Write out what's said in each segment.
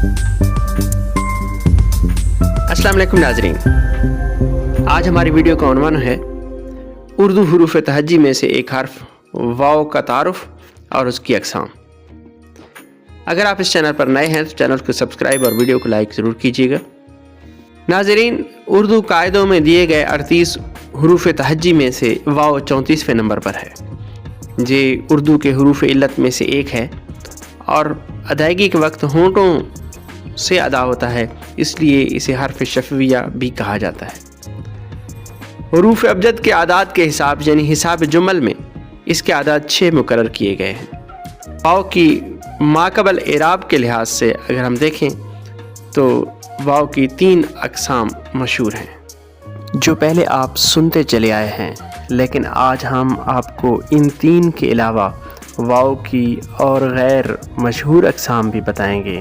अस्सलाम वालेकुम नाज़रीन, आज हमारी वीडियो का उन्वान है उर्दू हरूफ तहज्जी में से एक हर्फ वाव का तारुफ और उसकी अक़साम। अगर आप इस चैनल पर नए हैं तो चैनल को सब्सक्राइब और वीडियो को लाइक ज़रूर कीजिएगा। नाज़रीन, उर्दू कायदों में दिए गए 38 हरूफ तहज्जी में से वाव 34वें नंबर पर है। ये उर्दू के हरूफ इल्लत में से एक है और अदायगी के वक्त होंठों से अदा होता है, इसलिए इसे हर्फ शफ़विया भी कहा जाता है। हरूफ अबजद के आदाद के हिसाब यानी हिसाब जुमल में इसके आदाद 6 मुकर्रर किए गए हैं। वाव की माकबल एराब के लिहाज से अगर हम देखें तो वाव की 3 अक़साम मशहूर हैं जो पहले आप सुनते चले आए हैं, लेकिन आज हम आपको इन 3 के अलावा वाव की और गैर मशहूर अक़साम भी बताएंगे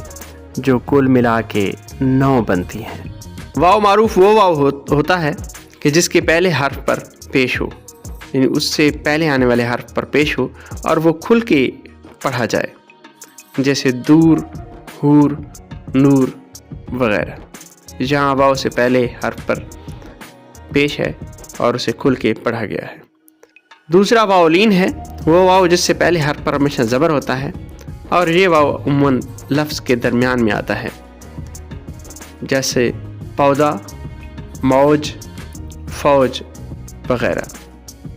जो कुल मिला के 9 बनती हैं। वाव मारूफ वो वाव होता है कि जिसके पहले हर्फ पर पेश हो, यानी उससे पहले आने वाले हर्फ पर पेश हो और वो खुल के पढ़ा जाए, जैसे दूर, हूर, नूर वगैरह। जहाँ वाव से पहले हर्फ पर पेश है और उसे खुल के पढ़ा गया है। दूसरा वावलीन है, वो वाव जिससे पहले हर्फ पर हमेशा ज़बर होता है और ये वाव उम्मन लफ्ज़ के दरमियान में आता है, जैसे पौधा, मौज, फौज वगैरह।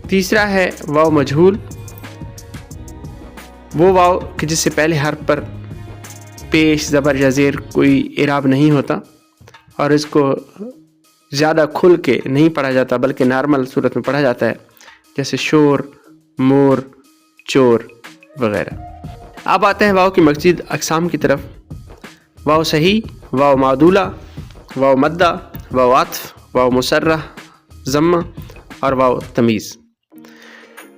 तीसरा है वाव मजहूल, वो वाव कि जिससे पहले हर्फ पर पेश, ज़बर या ज़ेर कोई इराब नहीं होता और इसको ज़्यादा खुल के नहीं पढ़ा जाता बल्कि नॉर्मल सूरत में पढ़ा जाता है, जैसे शोर, मोर, चोर वगैरह। अब आते हैं वाव की मज़ीद अक़साम की तरफ। वाव सही, वाव मादूला, वाव मद्दा, वाव आत्फ़, वाव मुसर्रह, ज़म्मा और वाव तमीज़।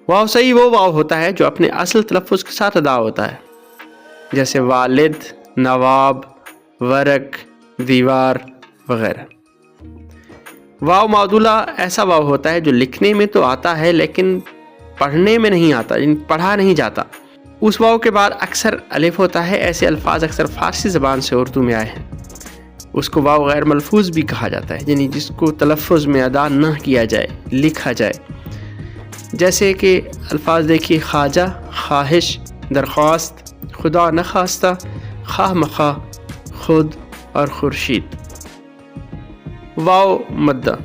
वाव सही वो वाव होता है जो अपने असल तलफ़्फ़ुज़ के साथ अदा होता है, जैसे वालिद, नवाब, वरक, दीवार वगैरह। वाव मादूला ऐसा वाव होता है जो लिखने में तो आता है लेकिन पढ़ने में नहीं आता, पढ़ा नहीं जाता। उस वाव के बाद अक्सर अलिफ होता है। ऐसे अल्फाज अक्सर फ़ारसी ज़बान से उर्दू में आए हैं। उसको वाव गैर मलफूज़ भी कहा जाता है, यानी जिसको तलफ़्फ़ुज़ में अदा न किया जाए, लिखा जाए। जैसे कि अल्फाज देखिए, ख्वाजा, ख्वाहिश, दरख्वास्त, खुदा न खास्ता, खाह मखा, खुद और खुर्शीद। वाव मद्दा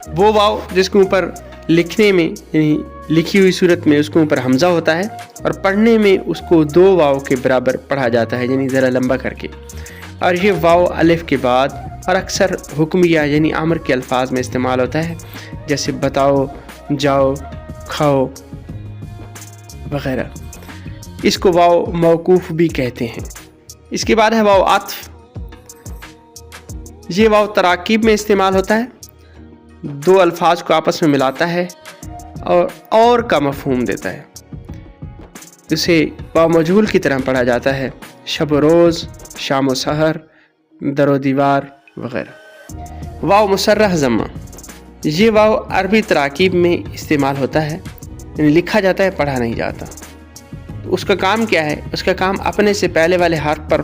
वो वाव जिसके ऊपर लिखने में यानी लिखी हुई सूरत में उसके ऊपर हमज़ा होता है और पढ़ने में उसको 2 वाव के बराबर पढ़ा जाता है, यानी ज़रा लंबा करके। और ये वाव अलिफ के बाद और अक्सर हुक्मिया यानी अमर के अल्फाज में इस्तेमाल होता है, जैसे बताओ, जाओ, खाओ वगैरह। इसको वाव मौकूफ़ भी कहते हैं। इसके बाद है वाव आत्फ़। ये वाव तराकीब में इस्तेमाल होता है, 2 अल्फाज को आपस में मिलाता है और का मफ़हूम देता है। इसे वाव मजहूल की तरह पढ़ा जाता है, शब रोज़, शाम व सहर, दरो दीवार वगैरह। वाव मुसर्रह ज़म्मा ये वाव अरबी तराकीब में इस्तेमाल होता है, यानी लिखा जाता है, पढ़ा नहीं जाता। उसका काम क्या है? उसका काम अपने से पहले वाले हर्फ पर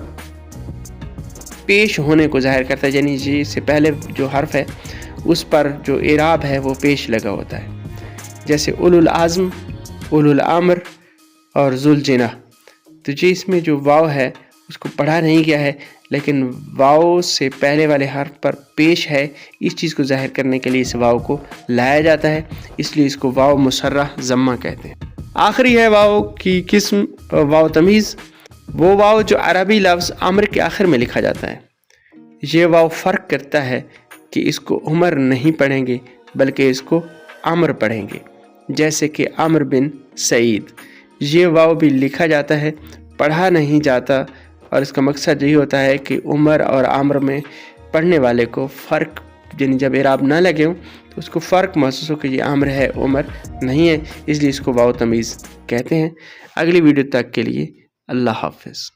पेश होने को ज़ाहिर करता है, यानी जी से पहले जो हर्फ है उस पर जो इराब है वो पेश लगा होता है, जैसे उलुल आज़म, उलुल अम्र और ज़ुल जिनाह। तो जी इसमें जो वाव है उसको पढ़ा नहीं गया है, लेकिन वाव से पहले वाले हर्फ पर पेश है, इस चीज़ को ज़ाहिर करने के लिए इस वाव को लाया जाता है, इसलिए इसको वाव मुसर्रह ज़म्मा कहते हैं। आखिरी है वाव की किस्म वाव तमीज़। वो वाव जो अरबी लफ्ज़ अम्र के आखिर में लिखा जाता है। ये वाव फ़र्क करता है कि इसको उमर नहीं पढ़ेंगे बल्कि इसको अम्र पढ़ेंगे, जैसे कि अम्र बिन सईद। ये वाव भी लिखा जाता है, पढ़ा नहीं जाता, और इसका मकसद यही होता है कि उमर और अम्र में पढ़ने वाले को फ़र्क, यानी जब इराब ना लगे हों तो उसको फ़र्क महसूस हो कि ये अम्र है, उमर नहीं है, इसलिए इसको वाव तमीज़ कहते हैं। अगली वीडियो तक के लिए अल्लाह हाफ़िज़।